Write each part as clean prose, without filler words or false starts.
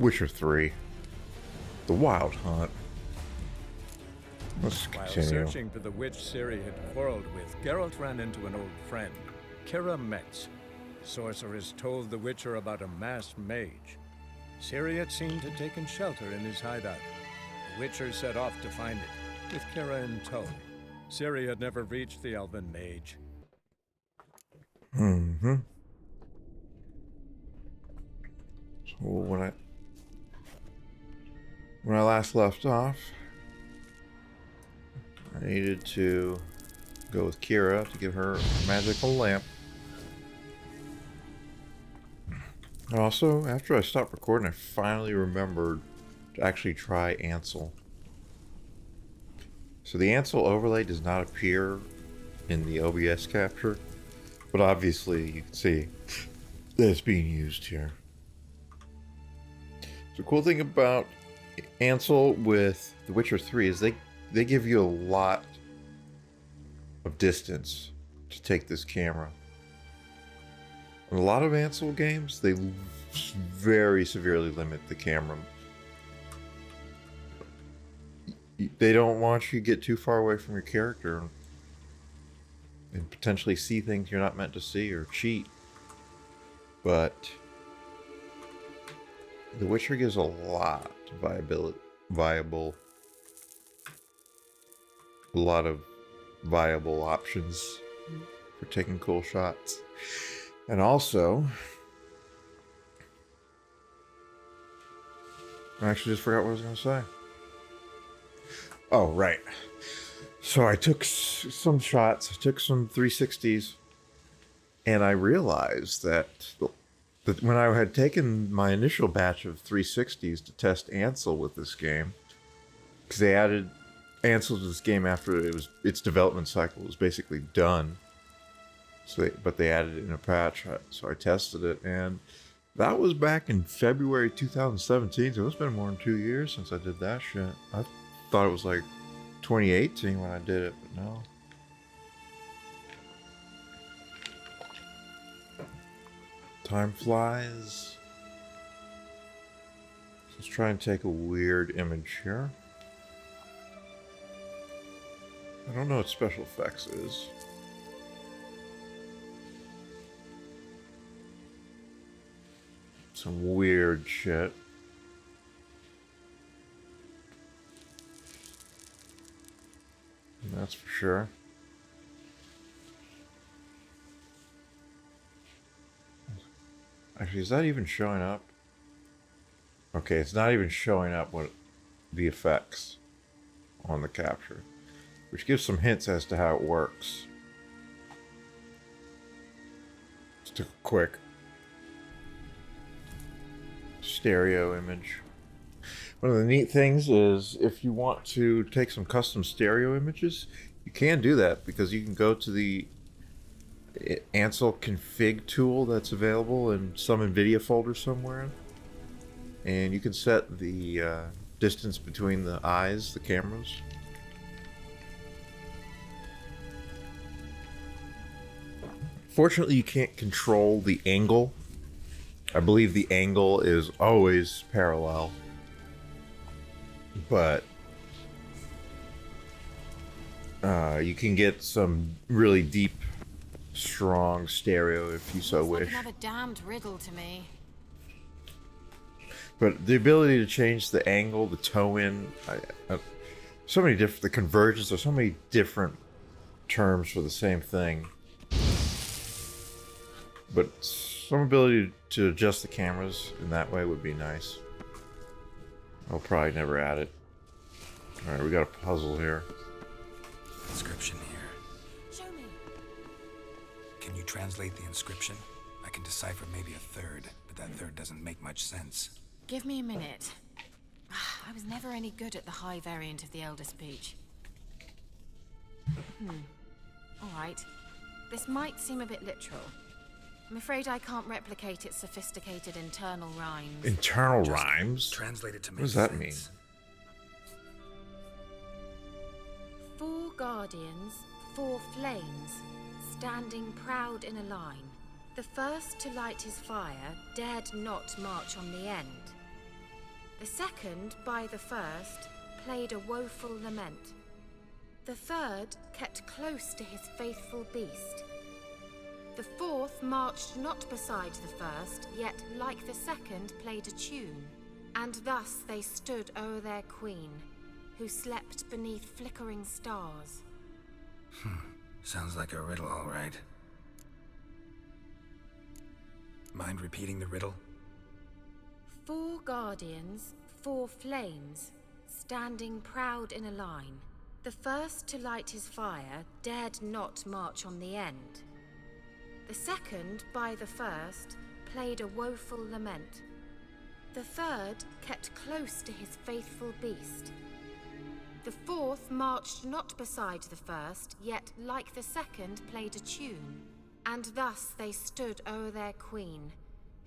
Witcher 3. The Wild Hunt. Let's While continue. searching for the witch Ciri had quarreled with, Geralt ran into an old friend, Kira Metz. The sorceress told the Witcher about a masked mage. Ciri had seemed to have taken shelter in his hideout. The Witcher set off to find it, with Kira in tow. Ciri had never reached the elven mage. Mm-hmm. So when I last left off, I needed to go with Kira to give her a magical lamp. And also, after I stopped recording, I finally remembered to actually try Ansel. So the Ansel overlay does not appear in the OBS capture, but obviously you can see that it's being used here. So the cool thing about Ansel with The Witcher 3 is they give you a lot of distance to take this camera. In a lot of Ansel games, they very severely limit the camera. They don't want you to get too far away from your character and potentially see things you're not meant to see or cheat. But The Witcher gives a lot of viable options for taking cool shots. And also, I actually just forgot what I was going to say. Oh, right. So I took some shots, I took some 360s, and I realized that when I had taken my initial batch of 360s to test Ansel with this game, because they added Ansel to this game after its development cycle was basically done. But they added it in a patch, so I tested it, and that was back in February 2017, so it's been more than 2 years since I did that shit. I thought it was like 2018 when I did it, but no. Time flies. Let's try and take a weird image here. I don't know what special effects is. Some weird shit. That's for sure. Actually, is that even showing up? Okay, it's not even showing up what the effects on the capture, which gives some hints as to how it works. Just a quick stereo image. One of the neat things is if you want to take some custom stereo images, you can do that because you can go to the Ansel config tool that's available in some NVIDIA folder somewhere, and you can set the distance between the eyes, the cameras. Fortunately, you can't control the angle. I believe the angle is always parallel, but you can get some really deep, strong stereo if you so wish. It's like another damned riddle to me. But the ability to change the angle, the toe in, so many different, the convergence, there's so many different terms for the same thing. But some ability to adjust the cameras in that way would be nice. I'll probably never add it. Alright, we got a puzzle here. Inscription here. Show me. Can you translate the inscription? I can decipher maybe a third, but that third doesn't make much sense. Give me a minute. I was never any good at the high variant of the Elder Speech. Alright. This might seem a bit literal. I'm afraid I can't replicate its sophisticated internal rhymes. Internal Just rhymes? Translate it to make What does that sense. mean? 4 guardians, 4 flames, standing proud in a line. The first to light his fire dared not march on the end. The second, by the first, played a woeful lament. The third kept close to his faithful beast. The fourth marched not beside the first, yet, like the second, played a tune. And thus they stood o'er their queen, who slept beneath flickering stars. Sounds like a riddle, all right. Mind repeating the riddle? 4 guardians, 4 flames, standing proud in a line. The first to light his fire dared not march on the end. The second, by the first, played a woeful lament. The third kept close to his faithful beast. The fourth marched not beside the first, yet, like the second, played a tune. And thus they stood o'er their queen,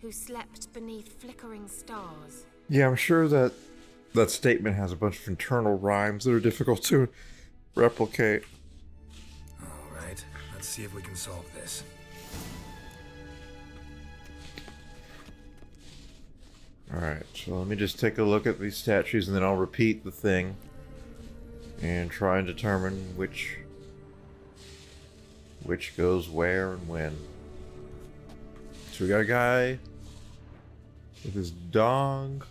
who slept beneath flickering stars. Yeah, I'm sure that that statement has a bunch of internal rhymes that are difficult to replicate. All right, let's see if we can solve this. Alright, so let me just take a look at these statues and then I'll repeat the thing and try and determine which goes where and when. So we got a guy with his dog.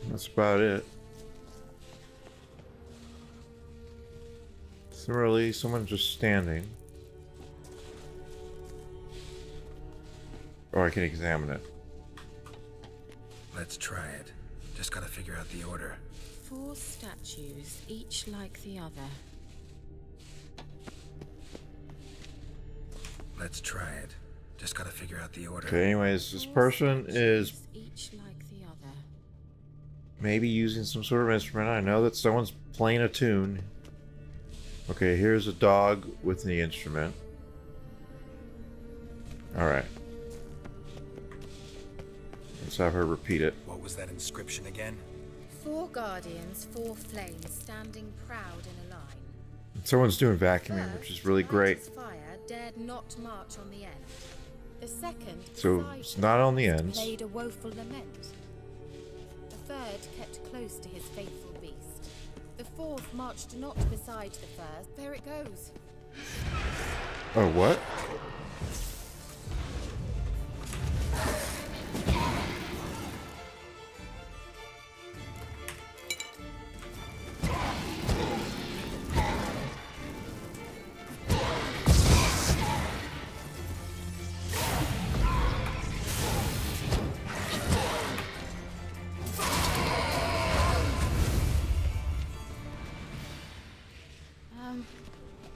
That's about it. Similarly, someone's just standing. Or I can examine it. Let's try it. Just gotta figure out the order. 4 statues, each like the other. Let's try it. Just gotta figure out the order. Okay, anyways, this person is Each like the other. maybe using some sort of instrument. I know that someone's playing a tune. Okay, here's a dog with the instrument. Alright. Let's have her repeat it. What was that inscription again? 4 guardians, 4 flames, standing proud in a line. Someone's doing vacuuming, which is really great. First, fire dared not march on the end. The second, So beside it's the not on the first, ends. played a woeful lament. The third kept close to his faithful beast. The fourth marched not beside the first. There it goes. Oh, what?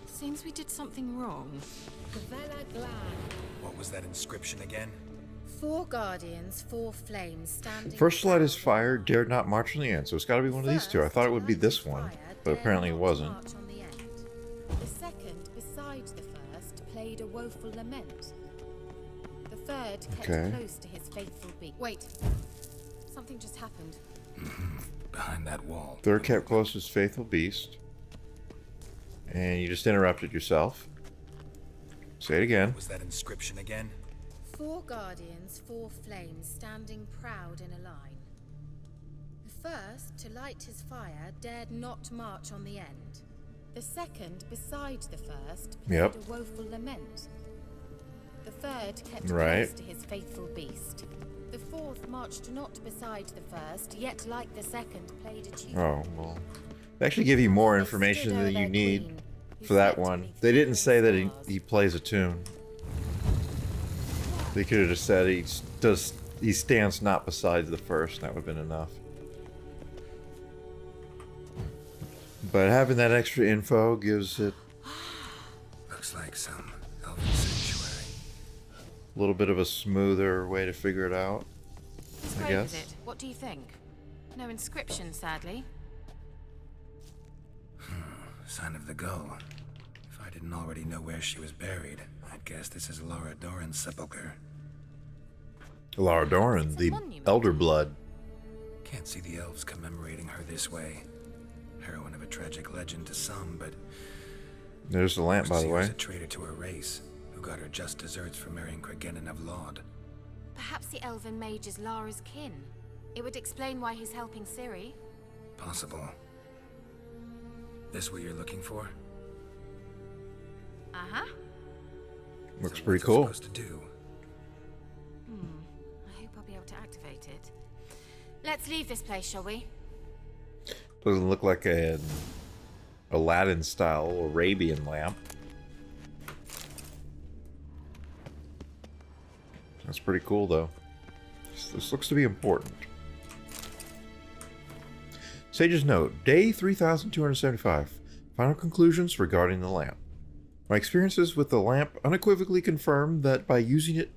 Seems we did something wrong. What was that inscription again? 4 guardians, 4 flames, standing. First light is proud fire, in a dared not march on the end. So it's got to be one of these two. I thought it would be this one, but apparently it wasn't. The second, beside the first, played a woeful lament. The third kept Okay. close to his faithful beast. Wait, something just happened. Behind that wall. Third kept close to his faithful beast. And you just interrupted yourself. Say it again. What was that inscription again? 4 guardians, 4 flames, standing proud in a line. The first, to light his fire, dared not march on the end. The second, beside the first, played Yep. a woeful lament. The third kept Right. close to his faithful beast. The fourth marched not beside the first, yet like the second, played a tune. Oh, well. They actually give you more information than you need for that one. They didn't say that he plays a tune. They could have just said he stands not beside the first, and that would have been enough. But having that extra info gives it Looks like some elven sanctuary. a little bit of a smoother way to figure it out. Whose I grave is guess. it? What do you think? No inscription, sadly. Sign of the gull. If I didn't already know where she was buried, I'd guess this is Laura Doran's sepulcher. Lara Doran, It's a the monument. Elder Blood. Can't see the elves commemorating her this way. Heroine of a tragic legend to some, but There's the lamp, by the she was way. a traitor to her race, who got her just deserts for marrying Cregennan of Laud. Perhaps the elven mage is Lara's kin. It would explain why he's helping Ciri. Possible. This what you're looking for? Uh-huh. Looks So pretty what's it cool. supposed to do? I hope I'll be able to activate it. Let's leave this place, shall we? Doesn't look like an Aladdin-style Arabian lamp. That's pretty cool, though. This looks to be important. Sage's note, day 3275. Final conclusions regarding the lamp. My experiences with the lamp unequivocally confirm that by using it,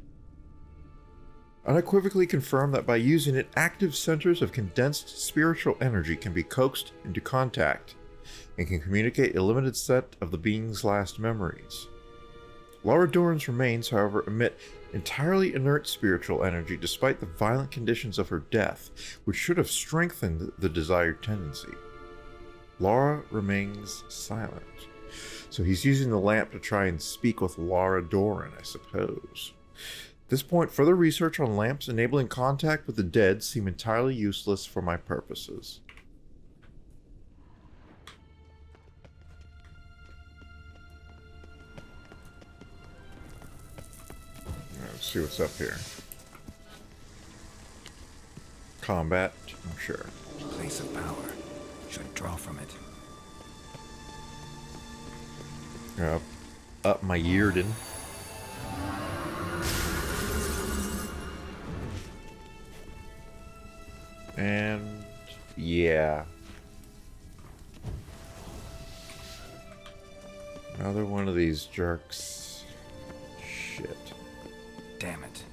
active centers of condensed spiritual energy can be coaxed into contact and can communicate a limited set of the being's last memories. Lara Doran's remains, however, emit entirely inert spiritual energy despite the violent conditions of her death, which should have strengthened the desired tendency. Lara remains silent. So he's using the lamp to try and speak with Lara Doran, I suppose. At this point, further research on lamps enabling contact with the dead seem entirely useless for my purposes. Let's see what's up here. Combat, I'm sure. Place of power. Should draw from it. Up my Yearden. And yeah. Another one of these jerks. Shit. Damn it.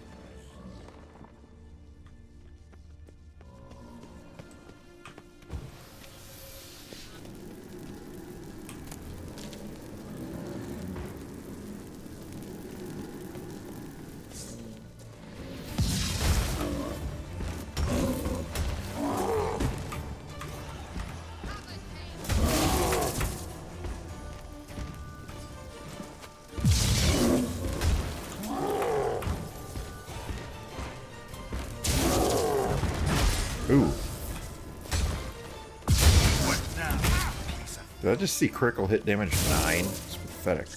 Ooh. Did I just see critical hit damage 9? It's pathetic.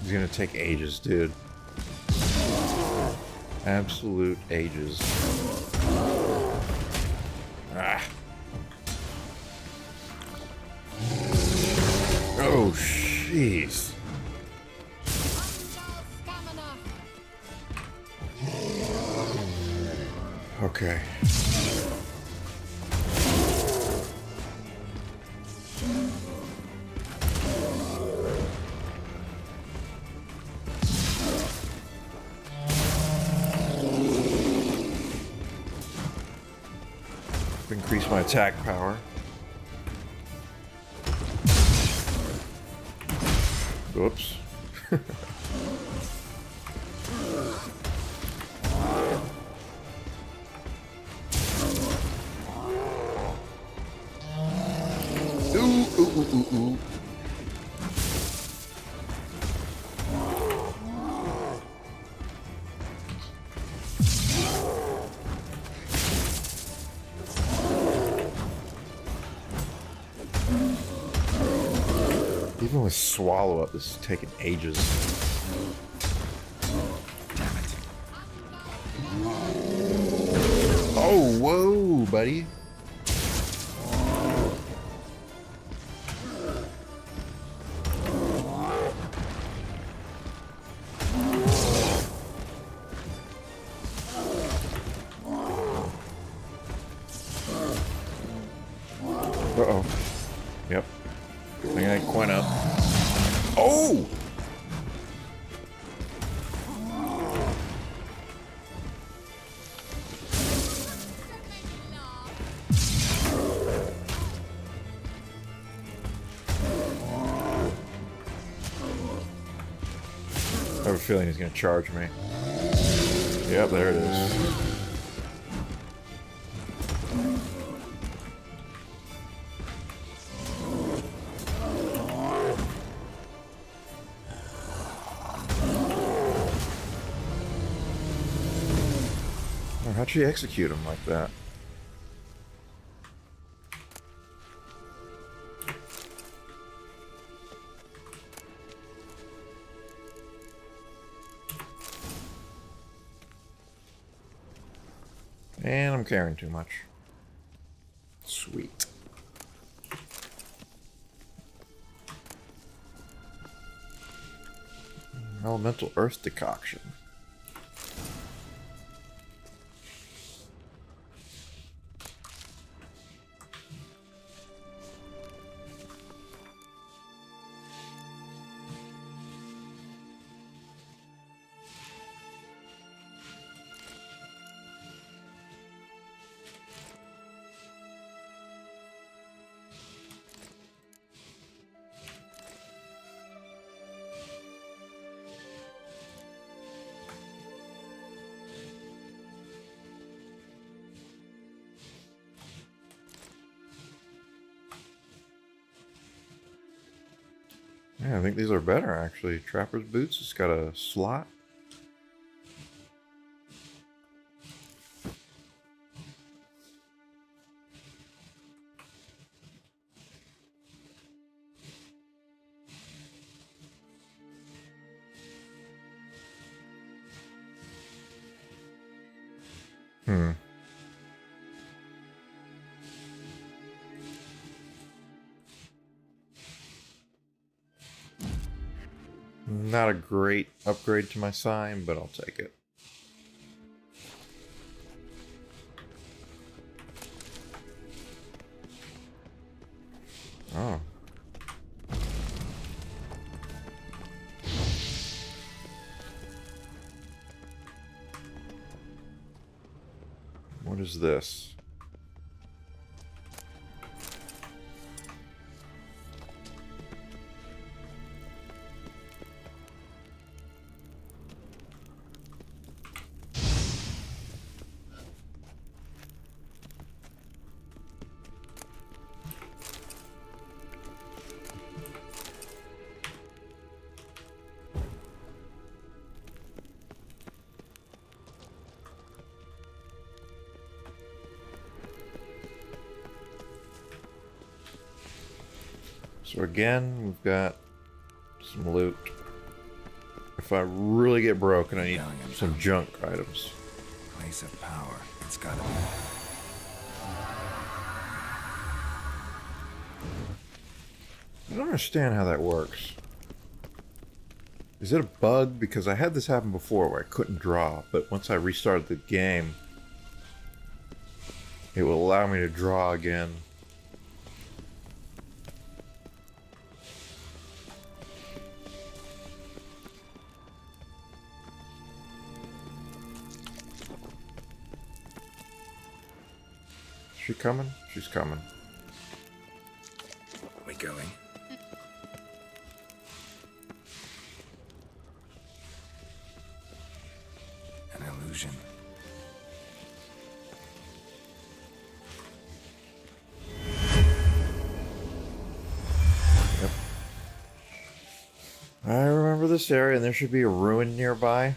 It's gonna take ages, dude. Absolute ages. Ah. Oh, jeez. Okay. Increase my attack power. Whoops. Ooh. Even with Swallow Up, this is taking ages. Damn it. Oh, whoa, buddy. Uh-oh. Yep. I think I quite up. Oh! feeling he's gonna charge me. Yep, there it is. Oh, how'd she execute him like that? And I'm carrying too much. Sweet. Elemental Earth Decoction. Yeah, I think these are better actually. Trapper's Boots, it's got a slot. Not a great upgrade to my sign, but I'll take it. Oh. What is this? So again, we've got some loot. If I really get broken, I need some junk items. Place of power. It's gotta be. I don't understand how that works. Is it a bug? Because I had this happen before where I couldn't draw, but once I restarted the game, it will allow me to draw again. Is she coming? She's coming. We going? An illusion. Yep. I remember this area, and there should be a ruin nearby.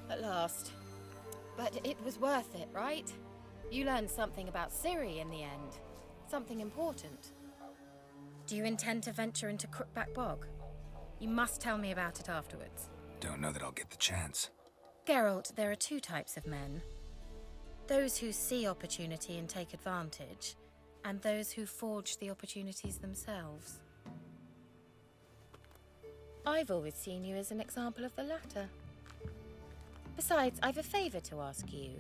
At last. But it was worth it, right? You learned something about Ciri in the end. Something important. Do you intend to venture into Crookback Bog? You must tell me about it afterwards. Don't know that I'll get the chance. Geralt, there are two types of men. Those who see opportunity and take advantage, and those who forge the opportunities themselves. I've always seen you as an example of the latter. Besides, I've a favor to ask you.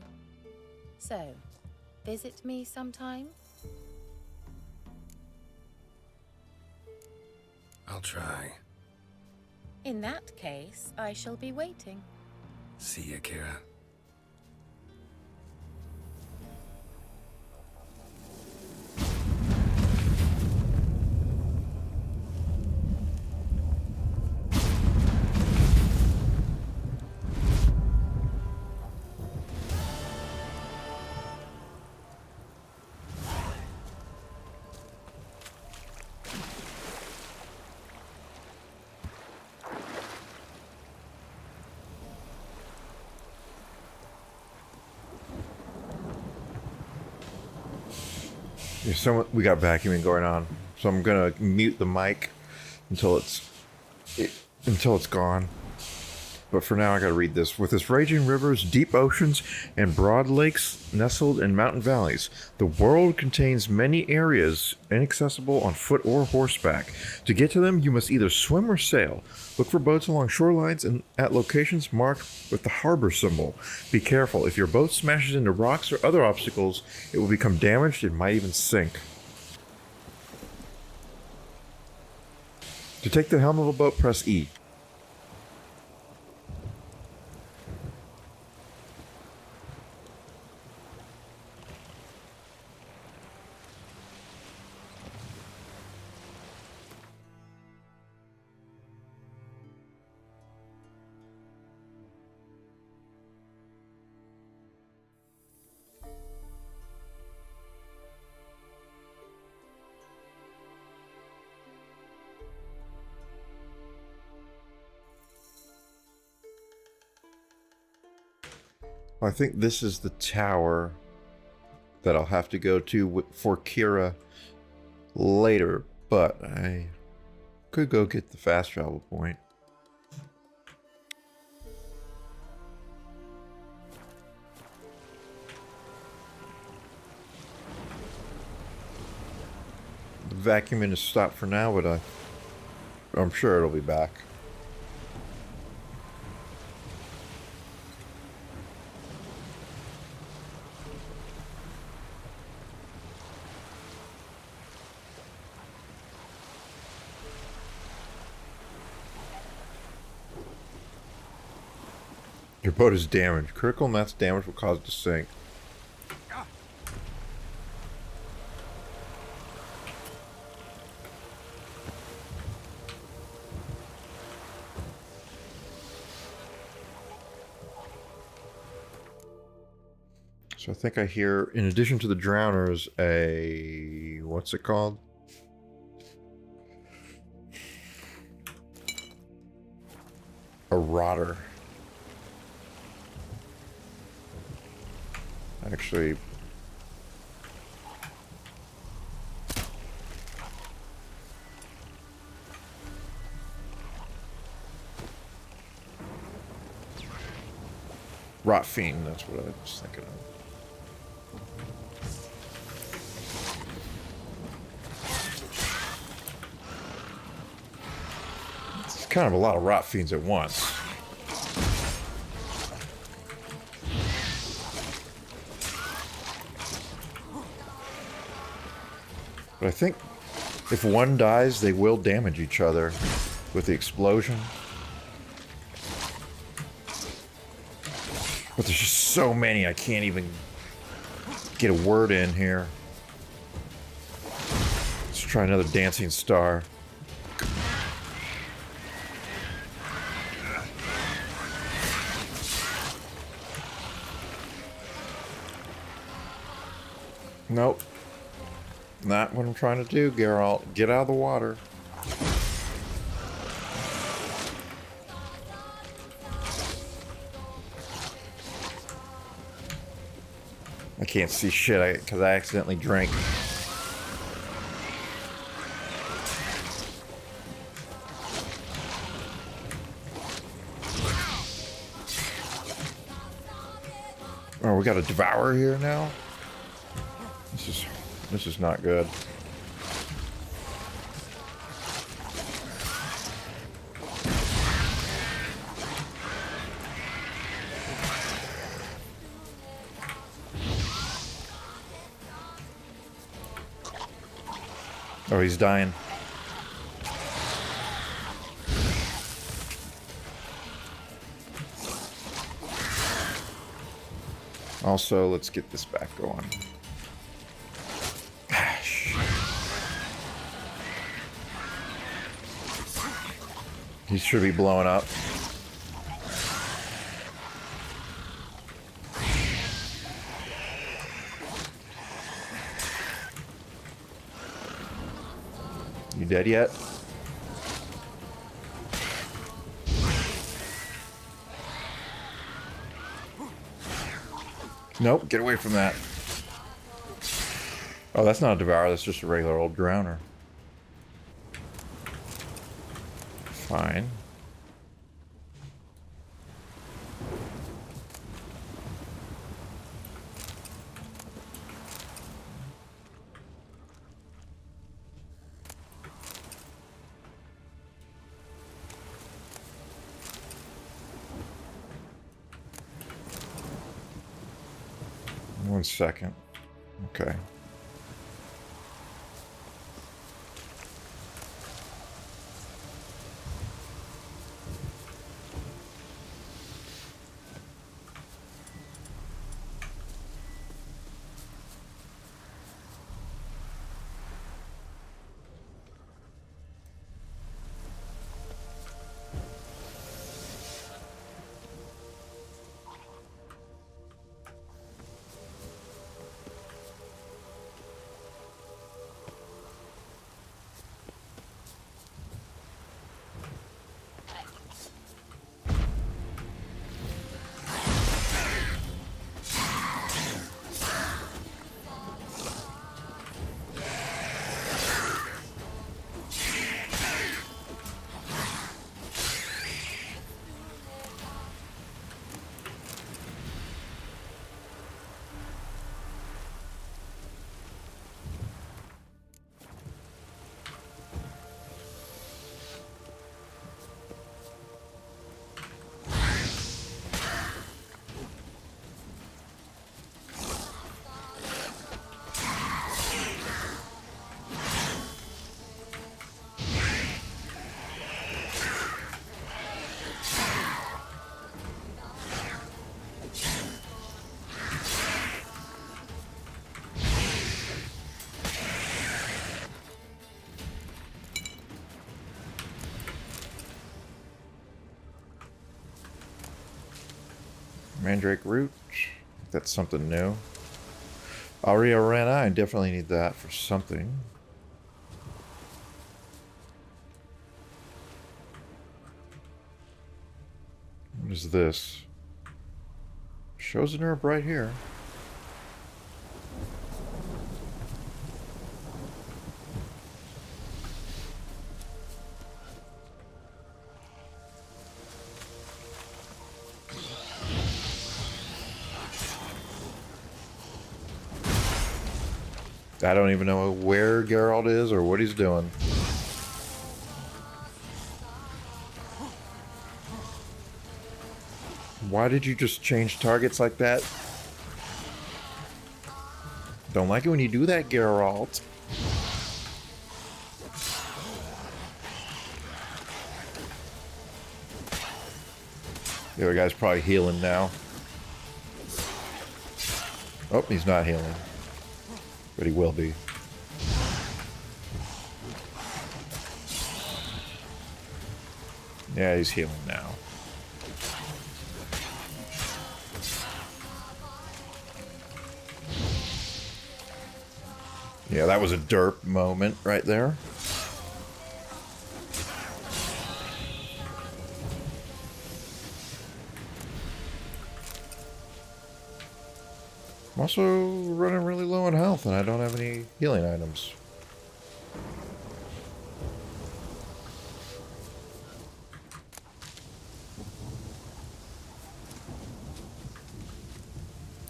So, visit me sometime? I'll try. In that case, I shall be waiting. See ya, Kira. We got vacuuming going on, so I'm gonna mute the mic until it's gone. But for now, I gotta read this. With its raging rivers, deep oceans, and broad lakes nestled in mountain valleys, the world contains many areas inaccessible on foot or horseback. To get to them, you must either swim or sail. Look for boats along shorelines and at locations marked with the harbor symbol. Be careful. If your boat smashes into rocks or other obstacles, it will become damaged and might even sink. To take the helm of a boat, press E. I think this is the tower that I'll have to go to for Kira later, but I could go get the fast travel point. The vacuuming is stopped for now, but I'm sure it'll be back. Your boat is damaged. Critical mass damage will cause it to sink. So I think I hear, in addition to the drowners, what's it called? A rotter. Actually, Rot Fiend, that's what I was thinking of. It's kind of a lot of Rot Fiends at once. But I think if one dies, they will damage each other with the explosion. But there's just so many, I can't even get a word in here. Let's try another dancing star. Nope. Not what I'm trying to do, Geralt. Get out of the water. I can't see shit because I accidentally drank. Oh, we got a devourer here now? This is not good. Oh, he's dying. Also, let's get this back going. He should be blowing up. You dead yet? Nope, get away from that. Oh, that's not a devourer. That's just a regular old drowner. Fine. One second. Okay. Mandrake root. That's something new. Aria Rana, I definitely need that for something. What is this? Shows an herb right here. I don't even know where Geralt is or what he's doing. Why did you just change targets like that? Don't like it when you do that, Geralt. The other guy's probably healing now. Oh, he's not healing. But he will be. Yeah, he's healing now. Yeah, that was a derp moment right there. I'm also running really low on health, and I don't have any healing items.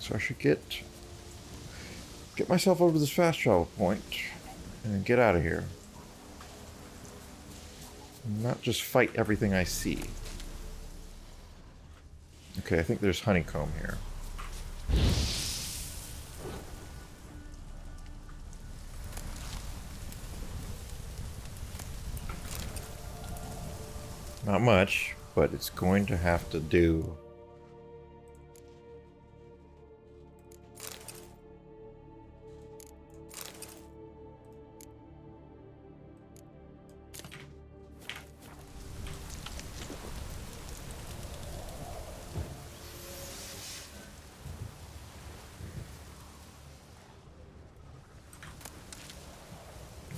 So I should get myself over to this fast travel point and get out of here. Not just fight everything I see. Okay, I think there's honeycomb here. Not much, but it's going to have to do.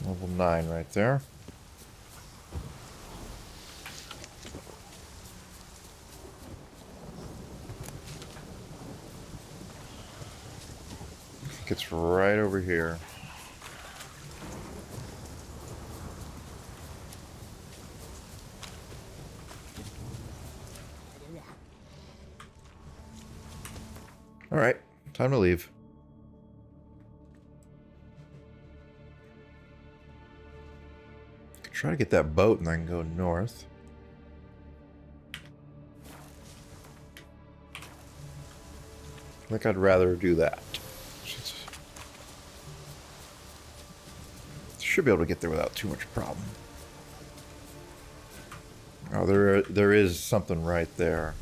Level 9 right there. It's right over here. Alright, time to leave. Try to get that boat and then go north. I think I'd rather do that. Should be able to get there without too much problem. Oh, there is something right there.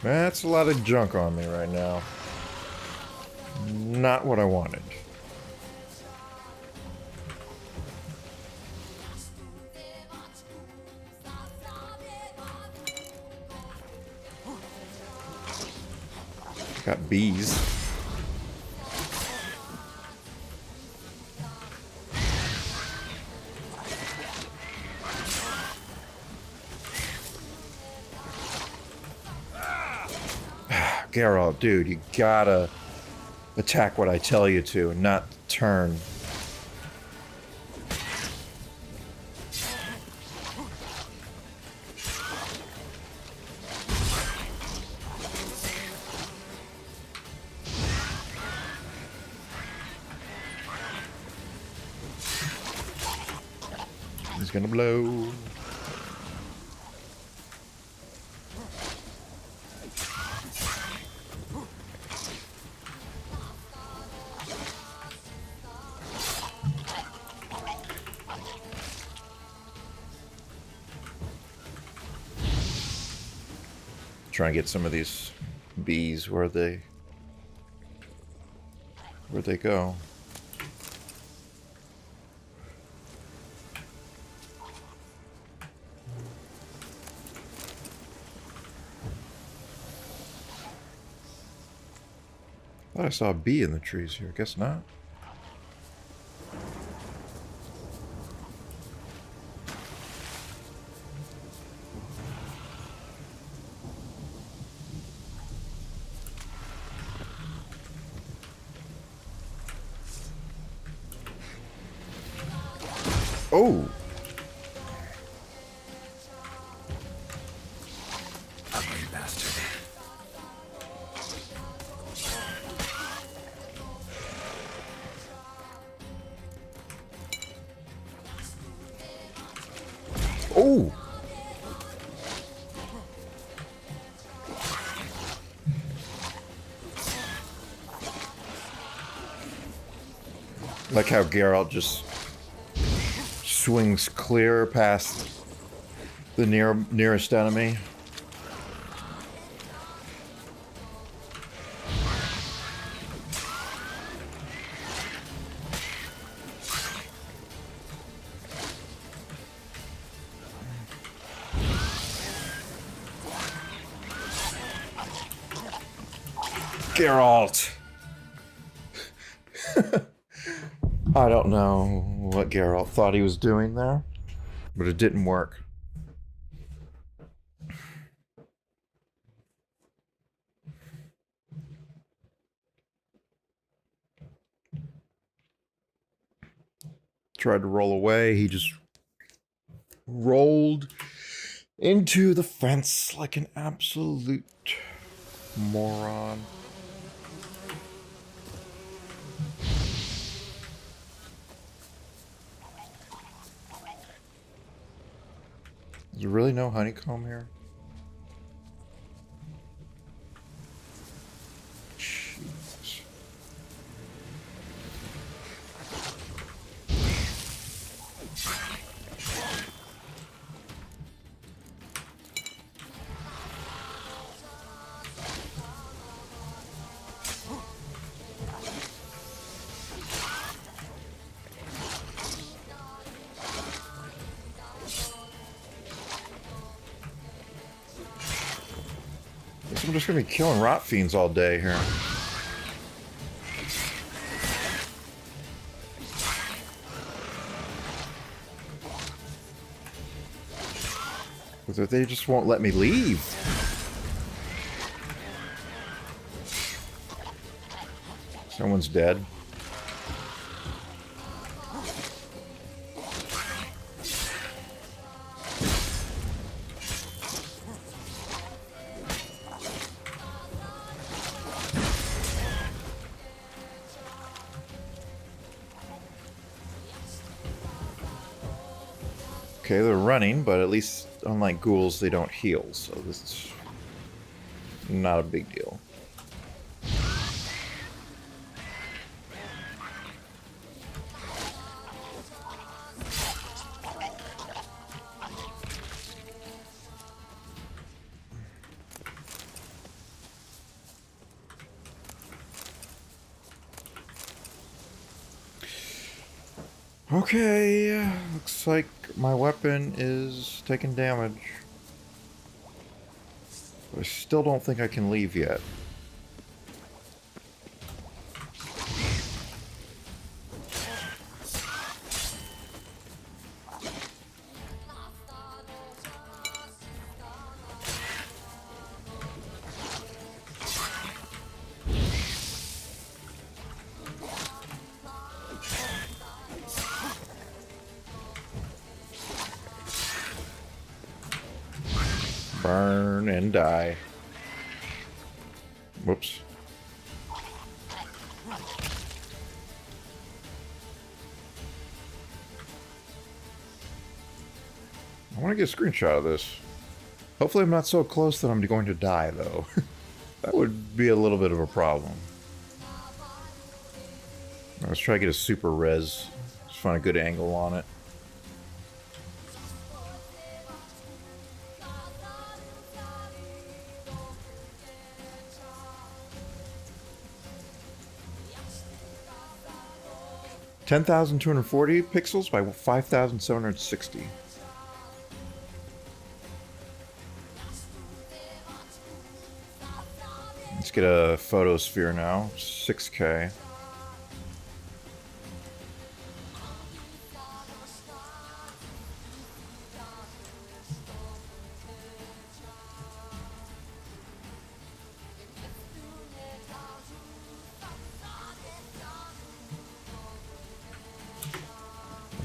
That's a lot of junk on me right now. Not what I wanted. Got bees. Geralt, dude, you gotta attack what I tell you to and not turn. He's gonna blow. Try and get some of these bees where'd they go. Thought I saw a bee in the trees here. Guess not. Oh! Ugly bastard. Oh! Like how Geralt just swings clear past the nearest enemy. Geralt! I don't know what Geralt thought he was doing there, but it didn't work. Tried to roll away, he just rolled into the fence like an absolute moron. Is there really no honeycomb here? Jeez. I'm just gonna be killing rot fiends all day here. Because they just won't let me leave. Someone's dead. Okay, they're running, but at least unlike ghouls, they don't heal, so this is not a big deal. Okay, looks like my weapon is taking damage. But I still don't think I can leave yet. Burn and die. Whoops. I want to get a screenshot of this. Hopefully I'm not so close that I'm going to die, though. That would be a little bit of a problem. Let's try to get a super res. Just find a good angle on it. $10,240 pixels by 5,760. Let's get a photosphere now. 6K.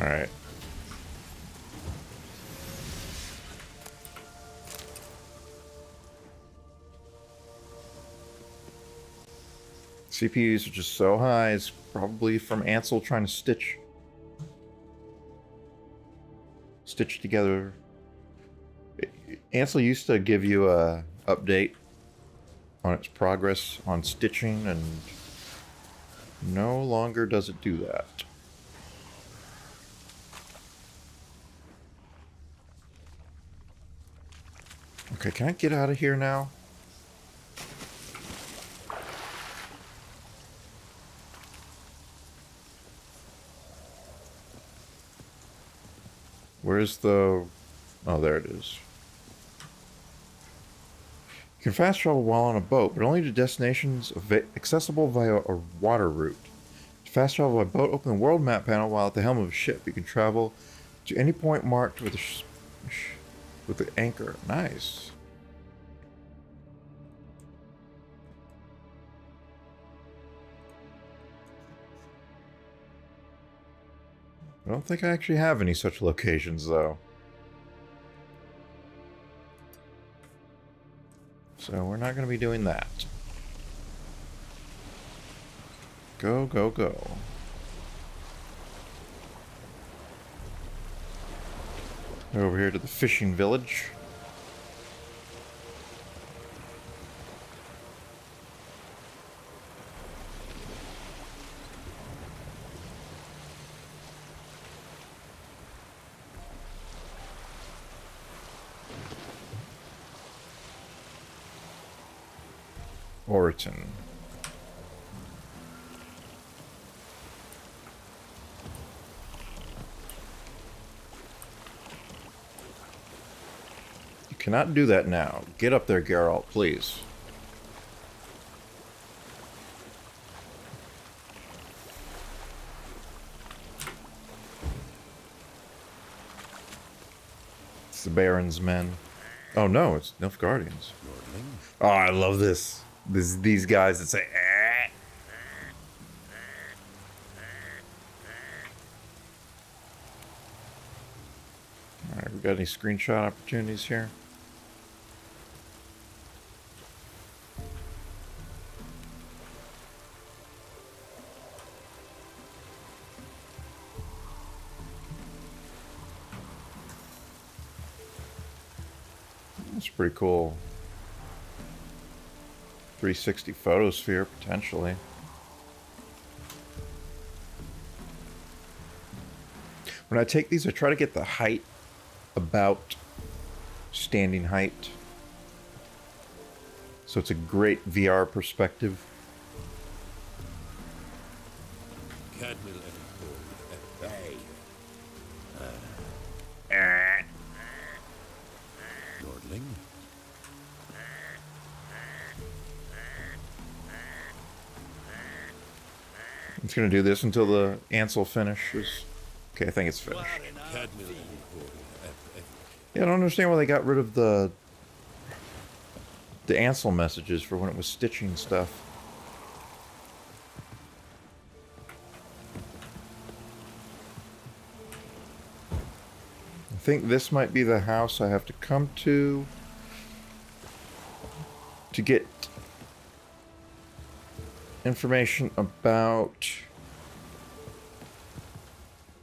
All right. CPUs are just so high. It's probably from Ansel trying to stitch together. Ansel used to give you a update on its progress on stitching, and no longer does it do that. Okay, can I get out of here now? Where's the... Oh, there it is. You can fast travel while on a boat, but only to destinations accessible via a water route. To fast travel by boat, open the world map panel while at the helm of a ship. You can travel to any point marked with the anchor. Nice. I don't think I actually have any such locations, though. So we're not going to be doing that. Go, go, go. Over here to the fishing village. Oriton. You cannot do that now. Get up there, Geralt, please. It's the Baron's men. Oh no, it's Nilfgaardians. Oh, I love this. These guys that say, eh. Alright, we got any screenshot opportunities here? That's pretty cool. 360 photosphere, potentially. When I take these, I try to get the height about standing height. So it's a great VR perspective. Lordling. It's gonna do this until the Ansel finishes. Okay, I think it's finished. Yeah, I don't understand why they got rid of the Ansel messages for when it was stitching stuff. I think this might be the house I have to come to get information about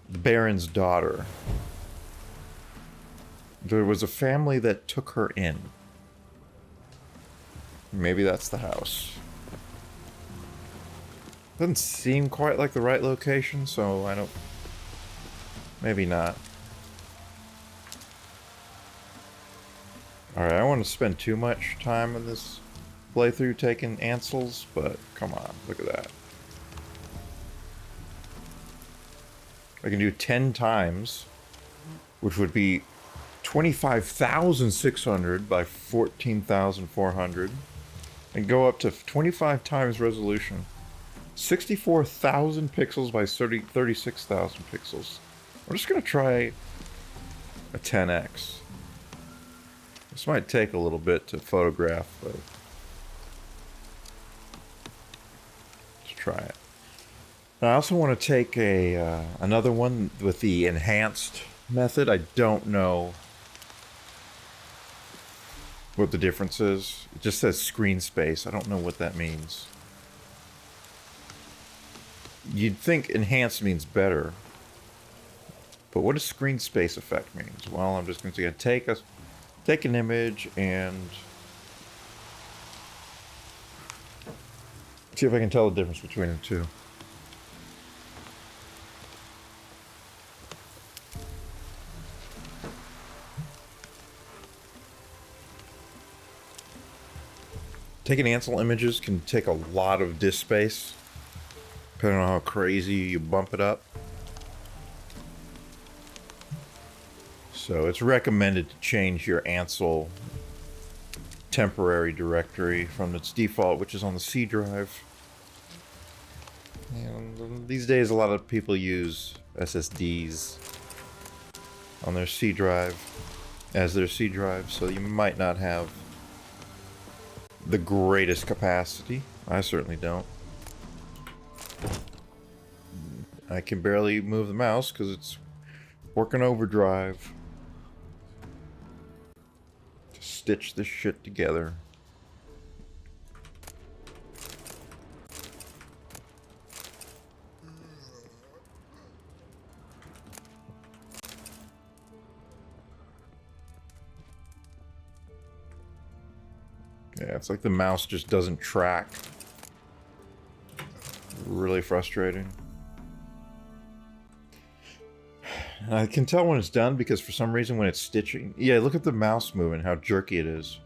the Baron's daughter. There was a family that took her in. Maybe that's the house. Doesn't seem quite like the right location, so I don't... Maybe not. Alright, I don't want to spend too much time in this playthrough taking Ansels, but come on, look at that. I can do 10 times, which would be 25,600 by 14,400, and go up to 25 times resolution. 64,000 pixels by 36,000 pixels. I'm just going to try a 10x. This might take a little bit to photograph, but let's try it. And I also want to take another one with the enhanced method. I don't know what the difference is. It just says screen space. I don't know what that means. You'd think enhanced means better, but what does screen space effect means? Well, I'm just going to take an image and see if I can tell the difference between the two. Taking Ansel images can take a lot of disk space, depending on how crazy you bump it up. So it's recommended to change your Ansel temporary directory from its default, which is on the C drive. And these days, a lot of people use SSDs on their C drive as their C drive, so you might not have the greatest capacity. I certainly don't. I can barely move the mouse because it's working overdrive. Stitch this shit together. Yeah, it's like the mouse just doesn't track. Really frustrating. And I can tell when it's done because for some reason when it's stitching... Yeah, look at the mouse moving, how jerky it is.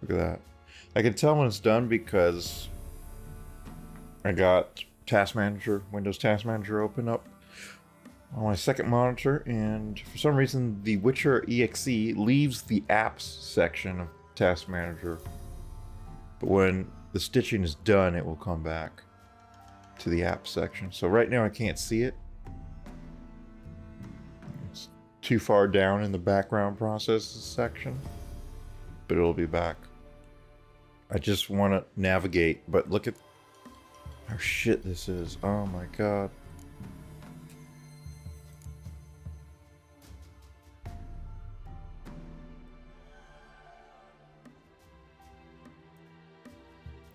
Look at that. I can tell when it's done because I got Task Manager, Windows Task Manager open up on my second monitor, and for some reason the Witcher EXE leaves the apps section of Task Manager. But when the stitching is done, it will come back to the apps section. So right now I can't see it. Too far down in the background processes section, but it'll be back. I just want to navigate, but look at how shit this is. Oh my god.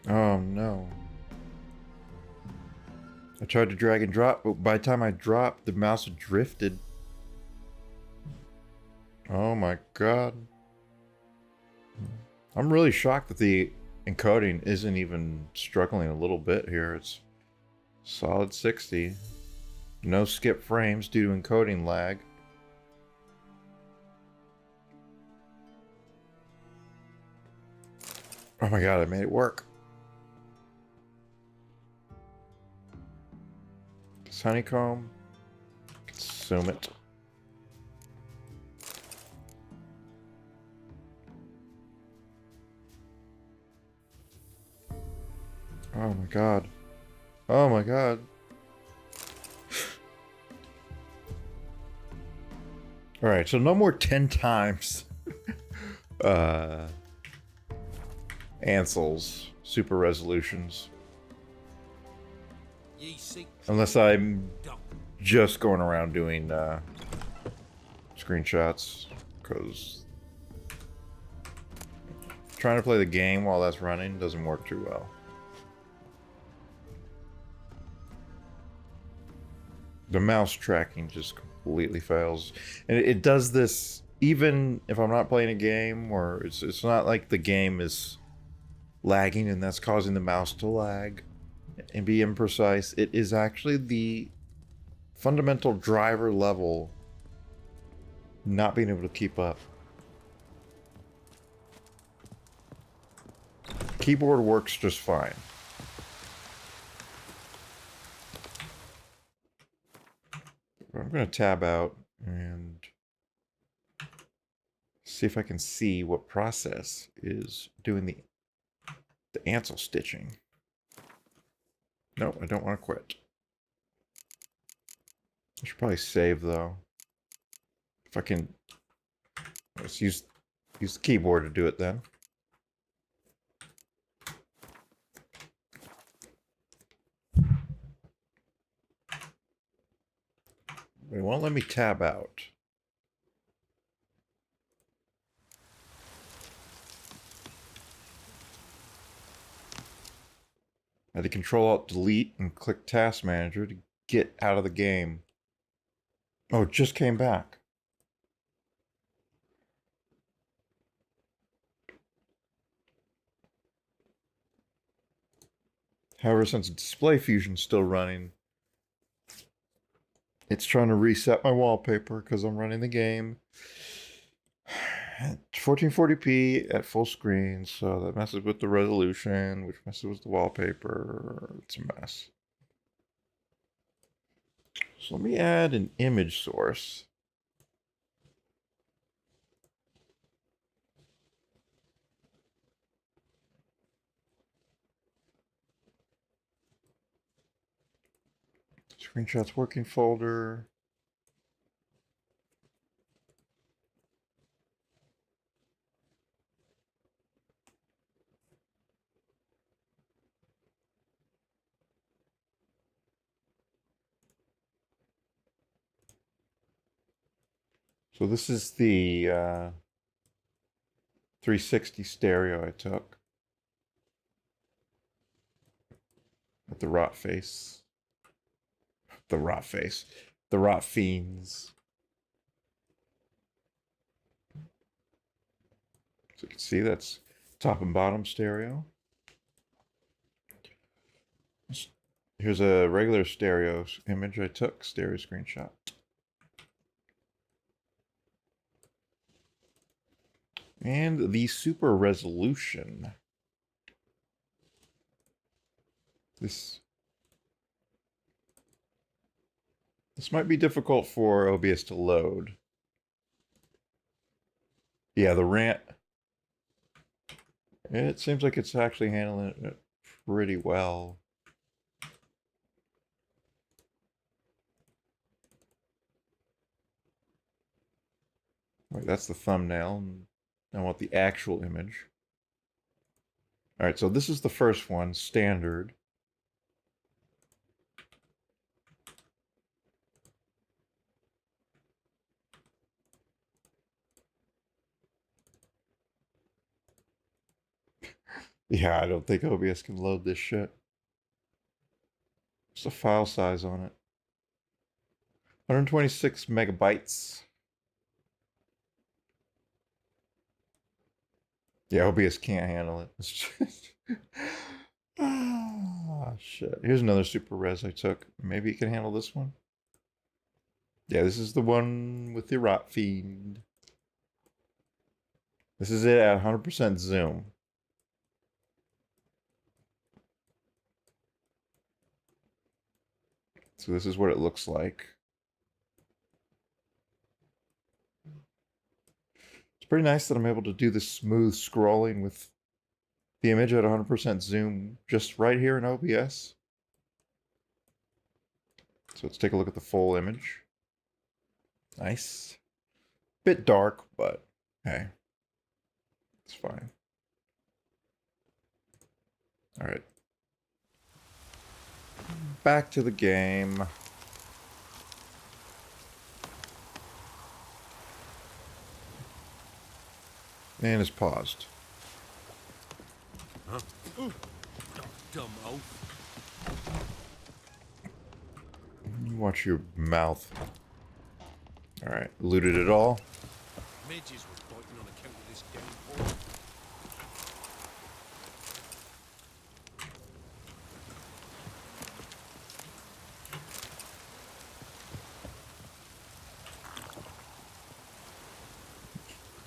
Oh no. I tried to drag and drop, but by the time I dropped, the mouse had drifted. Oh my god. I'm really shocked that the encoding isn't even struggling a little bit here. It's solid 60. No skip frames due to encoding lag. Oh my god, I made it work. This honeycomb. Consume it. Oh my god. Oh my god. Alright, so no more 10 times. Ansel's super resolutions. Unless I'm just going around doing screenshots, because trying to play the game while that's running doesn't work too well. The mouse tracking just completely fails, and it does this even if I'm not playing a game, or it's not like the game is lagging and that's causing the mouse to lag and be imprecise. It is actually the fundamental driver level not being able to keep up. Keyboard works just fine. I'm going to tab out and see if I can see what process is doing the Ansel stitching. No, I don't want to quit. I should probably save though. If I can, let's use the keyboard to do it then. It won't let me tab out. I had to Control-Alt-Delete and click Task Manager to get out of the game. Oh, it just came back. However, since Display Fusion's still running, it's trying to reset my wallpaper because I'm running the game at 1440p at full screen, so that messes with the resolution, which messes with the wallpaper. It's a mess. So let me add an image source. Screenshots working folder. So this is the 360 stereo I took with the rot face. The rot face. The rot fiends. So you can see that's top and bottom stereo. Here's a regular stereo image I took, stereo screenshot. And the super resolution. This might be difficult for OBS to load. Yeah, the rant. It seems like it's actually handling it pretty well. Wait, that's the thumbnail. I want the actual image. All right, so this is the first one, standard. Yeah, I don't think OBS can load this shit. What's the file size on it? 126 megabytes. Yeah, OBS can't handle it. It's just... ah, shit. Here's another super res I took. Maybe it can handle this one. Yeah, this is the one with the rot fiend. This is it at 100% zoom. So this is what it looks like. It's pretty nice that I'm able to do this smooth scrolling with the image at 100% zoom just right here in OBS. So let's take a look at the full image. Nice. Bit dark, but hey, it's fine. All right. Back to the game. And it's paused. Huh? Ooh, dumb oaf. Watch your mouth. All right, looted it all. Midges was biting on account of this game board.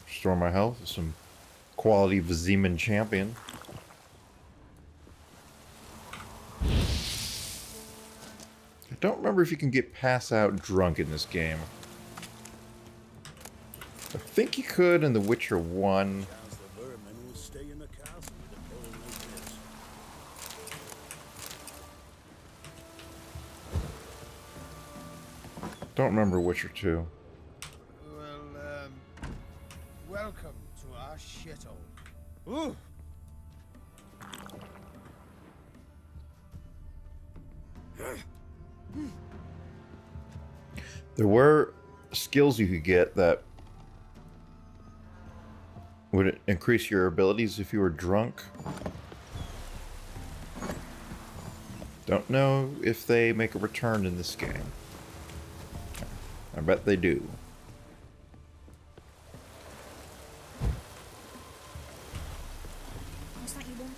Restore my health with some quality Vizeman champion. I don't remember if you can get pass out drunk in this game. I think you could in The Witcher 1. Don't remember Witcher 2. Well, welcome to our shithole. Ooh! There were skills you could get that would increase your abilities if you were drunk. Don't know if they make a return in this game. I bet they do. What's that you want?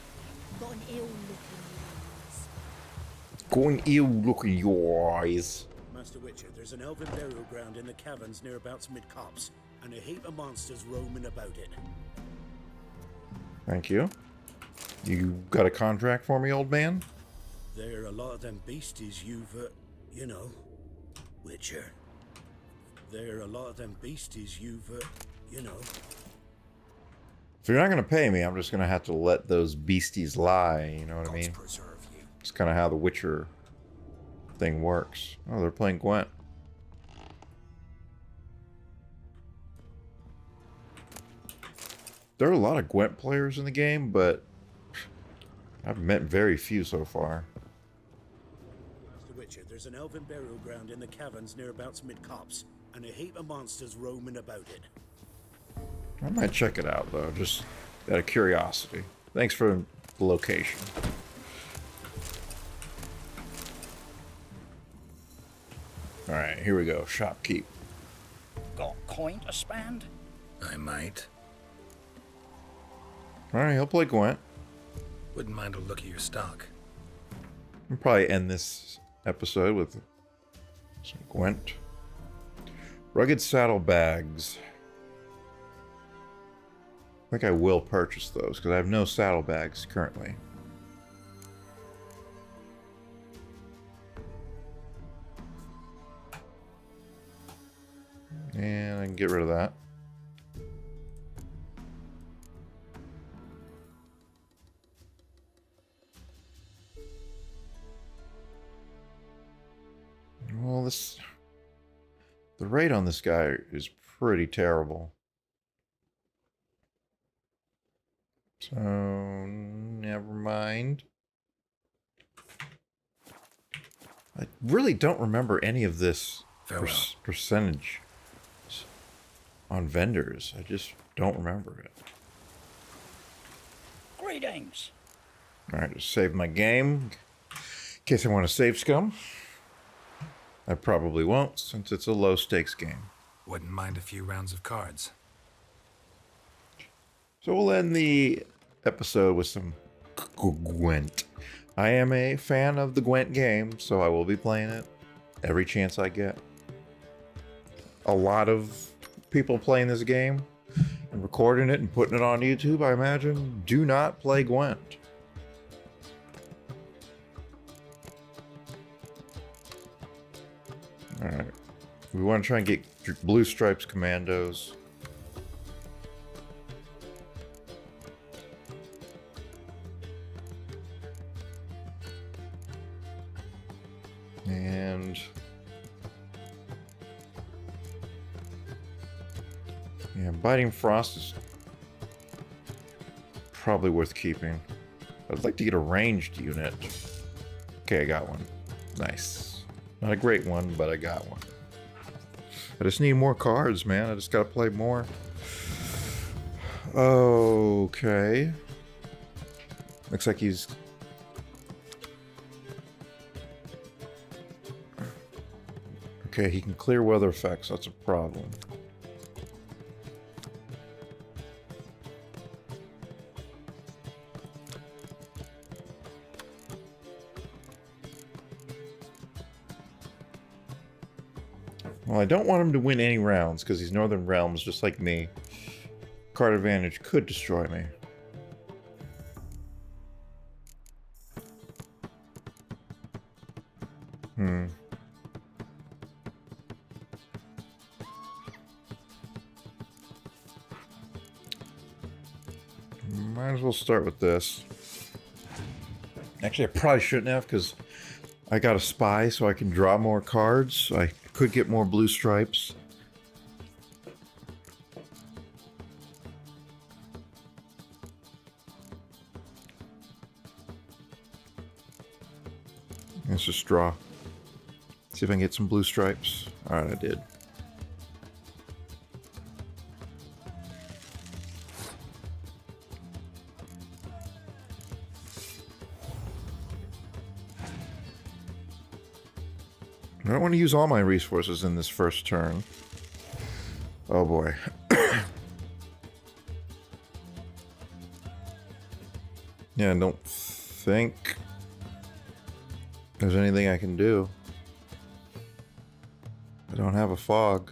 Got an ill look in your eyes. Going ill look in your eyes. Master Witcher, there's an elven burial ground in the caverns nearabouts mid-copse, and a heap of monsters roaming about it. Thank you. You got a contract for me, old man? There are a lot of them beasties you've, you know, Witcher. There are a lot of them beasties you've, you know. If you're not going to pay me, I'm just going to have to let those beasties lie, you know what I mean? Preserve you. It's kind of how the Witcher thing works. Oh, they're playing Gwent. There are a lot of Gwent players in the game, but I've met very few so far. Master Witcher, there's an elven burial ground in the caverns nearabouts mid-copse, and a heap of monsters roaming about it. I might check it out, though, just out of curiosity. Thanks for the location. Alright, here we go. Shopkeep. Got coin to spend? I might. Alright, he'll play Gwent. Wouldn't mind a look at your stock. We'll probably end this episode with some Gwent. Rugged saddlebags. I think I will purchase those because I have no saddlebags currently. And I can get rid of that. Well, the rate on this guy is pretty terrible. So, never mind. I really don't remember any of this percentage on vendors. I just don't remember it. Greetings. Alright, just save my game. In case I want to save scum. I probably won't, since it's a low stakes game. Wouldn't mind a few rounds of cards. So we'll end the episode with some Gwent. I am a fan of the Gwent game, so I will be playing it every chance I get. A lot of people playing this game and recording it and putting it on YouTube, I imagine, do not play Gwent. Alright. We want to try and get Blue Stripes Commandos. And yeah, Biting Frost is probably worth keeping. I'd like to get a ranged unit. Okay, I got one. Nice. Not a great one, but I got one. I just need more cards, man. I just gotta play more. Okay. Looks like he's... Okay, he can clear weather effects. That's a problem. Well, I don't want him to win any rounds because he's Northern Realms just like me. Card advantage could destroy me. Might as well start with this. Actually, I probably shouldn't have because I got a spy so I can draw more cards. I could get more blue stripes. Let's just draw. See if I can get some blue stripes. Alright, I did. I don't want to use all my resources in this first turn. Oh boy. Yeah, I don't think there's anything I can do. I don't have a fog.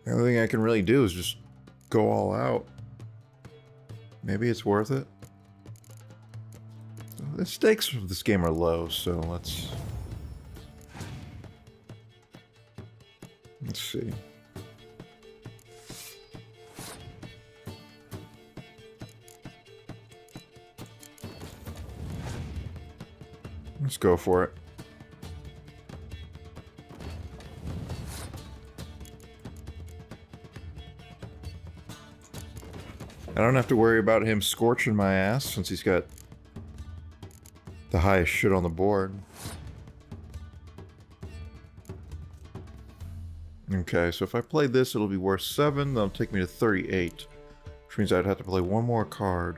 The only thing I can really do is just go all out. Maybe it's worth it. The stakes of this game are low, so let's see. Let's go for it. I don't have to worry about him scorching my ass since he's got the highest shit on the board. Okay, so if I play this, it'll be worth 7. That'll take me to 38. Which means I'd have to play one more card.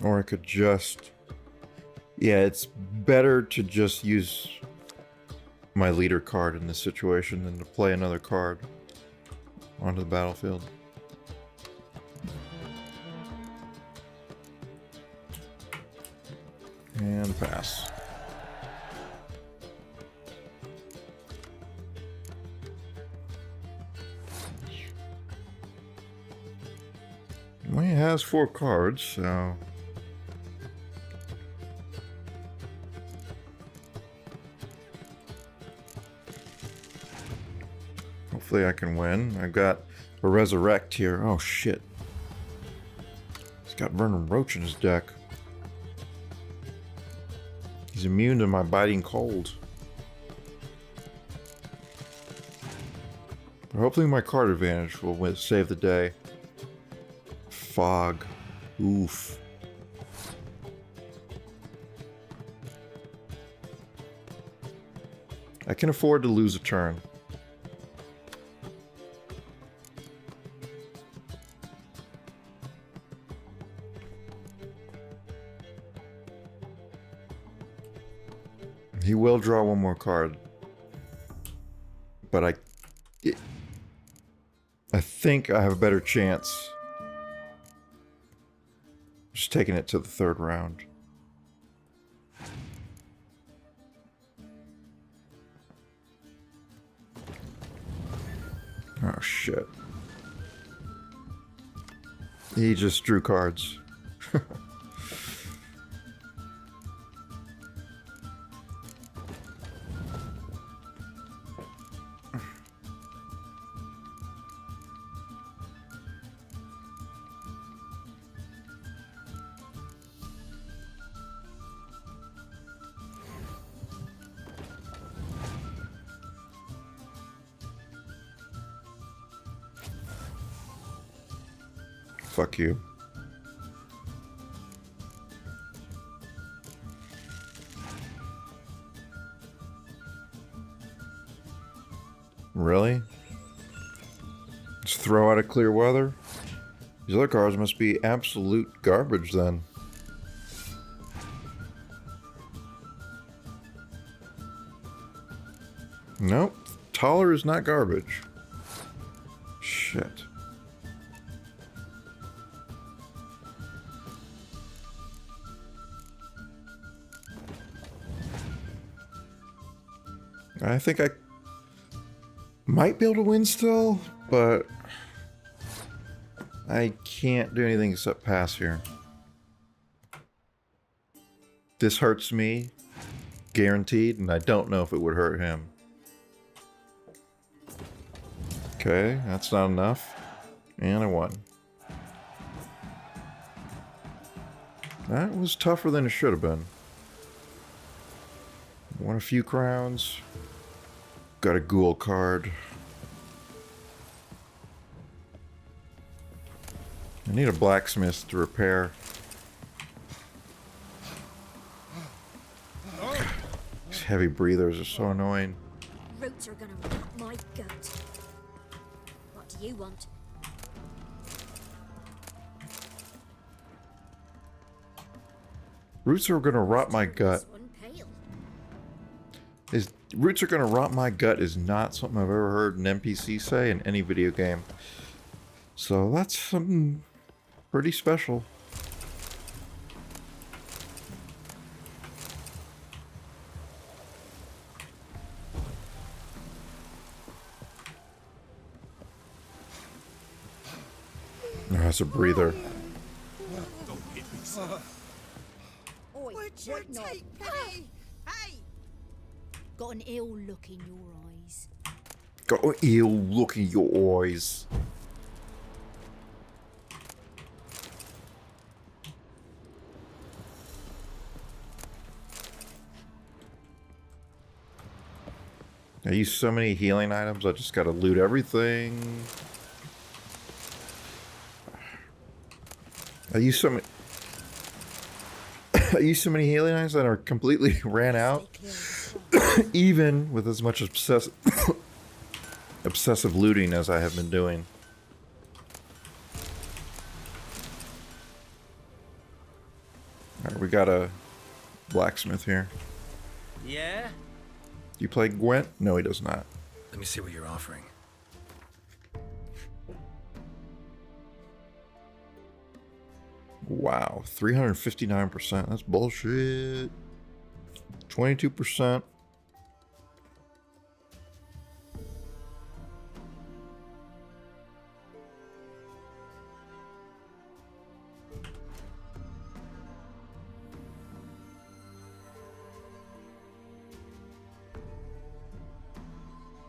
Or I could just... Yeah, it's better to just use my leader card in this situation than to play another card onto the battlefield. And pass. Well, he has 4 cards, so... Hopefully I can win. I've got a Resurrect here. Oh shit. He's got Vernon Roach in his deck. He's immune to my Biting Cold. But hopefully my card advantage will save the day. Fog. Oof. I can afford to lose a turn. He will draw one more card. But I think I have a better chance just taking it to the third round. Oh shit. He just drew cards. Fuck you. Really? Just throw out a clear weather? These other cards must be absolute garbage then. Nope. Taller is not garbage. Shit. I think I might be able to win still, but I can't do anything except pass here. This hurts me, guaranteed, and I don't know if it would hurt him. Okay, that's not enough. And I won. That was tougher than it should have been. Won a few crowns. Got a ghoul card. I need a blacksmith to repair. These heavy breathers are so annoying. Roots are gonna rot my gut. What do you want? Roots are gonna rot my gut. Roots are gonna rot my gut is not something I've ever heard an NPC say in any video game. So that's something pretty special. Oh, that's a breather. Don't hit me, son. Oi, Would you what not? take pity? Hey! Got an ill look in your eyes. Got an ill look in your eyes. I use so many healing items, I just gotta loot everything. I use so many healing items that are completely ran out. Even with as much obsessive looting as I have been doing. Alright, we got a blacksmith here. Yeah? Do you play Gwent? No, he does not. Let me see what you're offering. Wow, 359%. That's bullshit. 22%.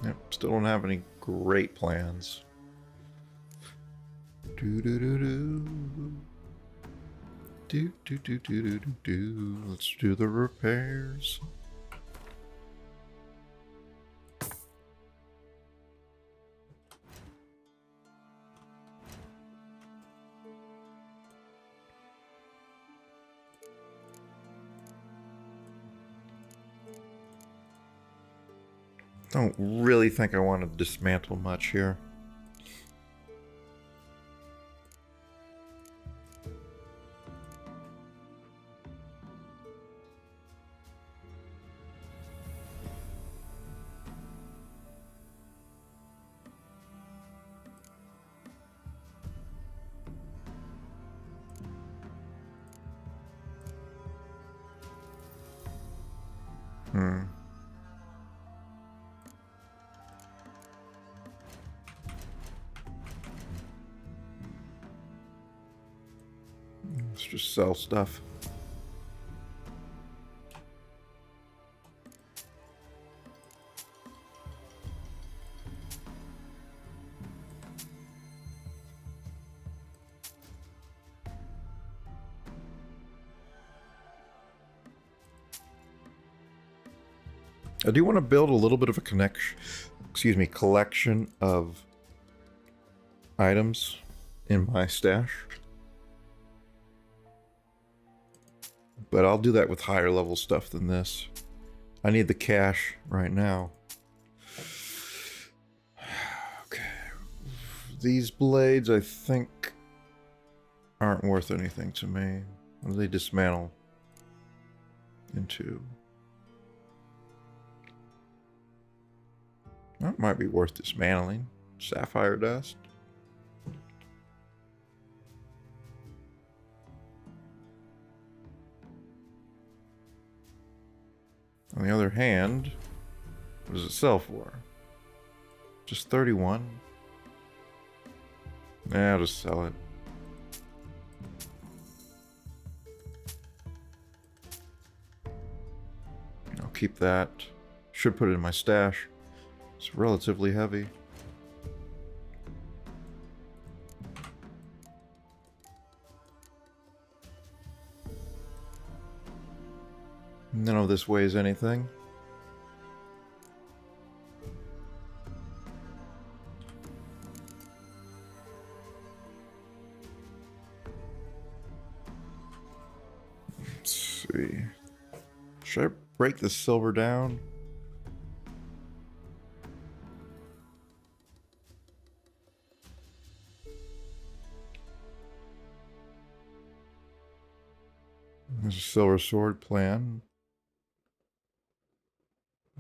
Yep, still don't have any great plans. Let's do the repairs. Don't really think I want to dismantle much here. Let's just sell stuff. I do want to build a little bit of a collection of items in my stash. But I'll do that with higher level stuff than this. I need the cash right now. Okay. These blades, I think, aren't worth anything to me. What do they dismantle into? That might be worth dismantling. Sapphire dust. On the other hand, what does it sell for? Just 31? Nah, I'll just sell it. I'll keep that. Should put it in my stash. It's relatively heavy. None of this weighs anything. Let's see. Should I break the silver down? There's a silver sword plan.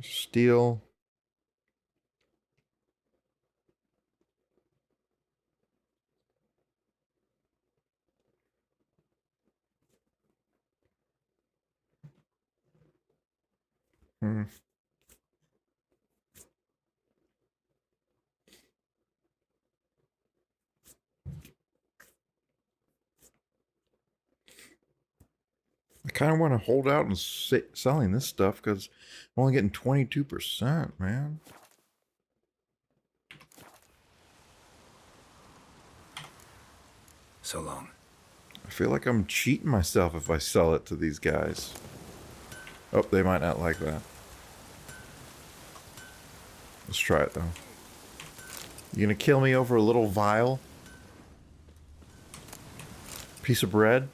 Steel. I kind of want to hold out and selling this stuff because I'm only getting 22%, man. So long. I feel like I'm cheating myself if I sell it to these guys. Oh, they might not like that. Let's try it, though. You gonna kill me over a little vial? Piece of bread?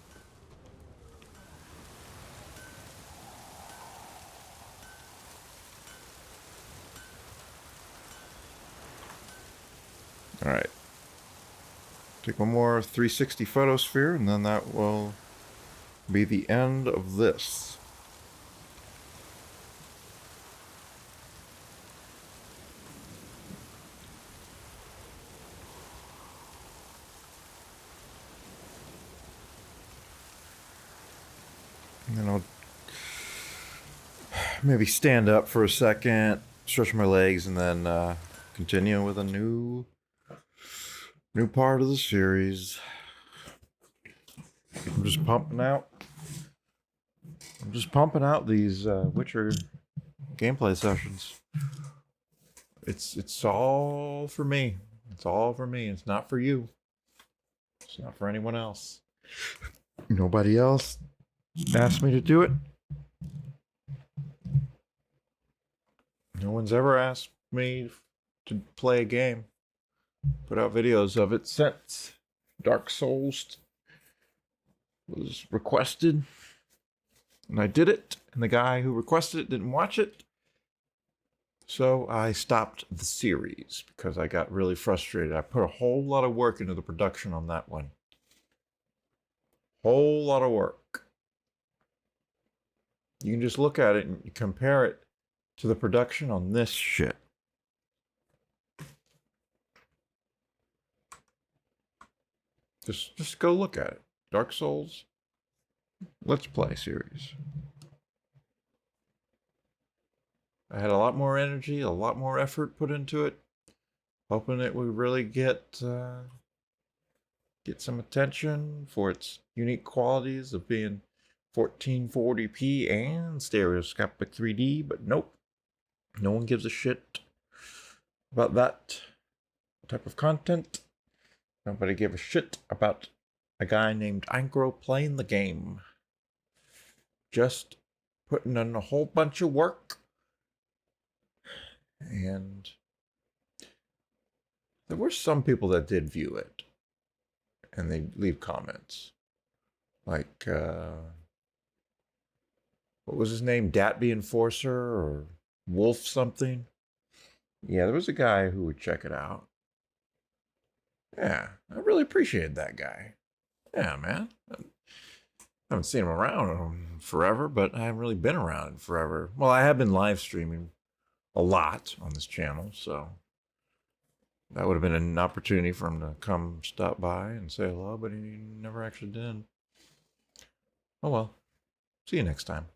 Alright. Take one more 360 photosphere, and then that will be the end of this. And then I'll maybe stand up for a second, stretch my legs, and then continue with a new part of the series. I'm just pumping out these Witcher gameplay sessions. It's all for me. It's all for me. It's not for you. It's not for anyone else. Nobody else asked me to do it. No one's ever asked me to play a game. Put out videos of it since Dark Souls was requested. And I did it. And the guy who requested it didn't watch it. So I stopped the series because I got really frustrated. I put a whole lot of work into the production on that one. Whole lot of work. You can just look at it and compare it to the production on this shit. Just go look at it. Dark Souls Let's Play series. I had a lot more energy, a lot more effort put into it, hoping it would really get get some attention for its unique qualities of being 1440p and stereoscopic 3D, but nope. No one gives a shit about that type of content. Nobody gave a shit about a guy named Eincrou playing the game. Just putting in a whole bunch of work. And there were some people that did view it. And they leave comments. Like, what was his name? Datby Enforcer or Wolf something? Yeah, there was a guy who would check it out. Yeah, I really appreciated that guy. Yeah, man. I haven't seen him around forever, but I haven't really been around forever. Well, I have been live streaming a lot on this channel, so that would have been an opportunity for him to come stop by and say hello, but he never actually did. Oh well. See you next time.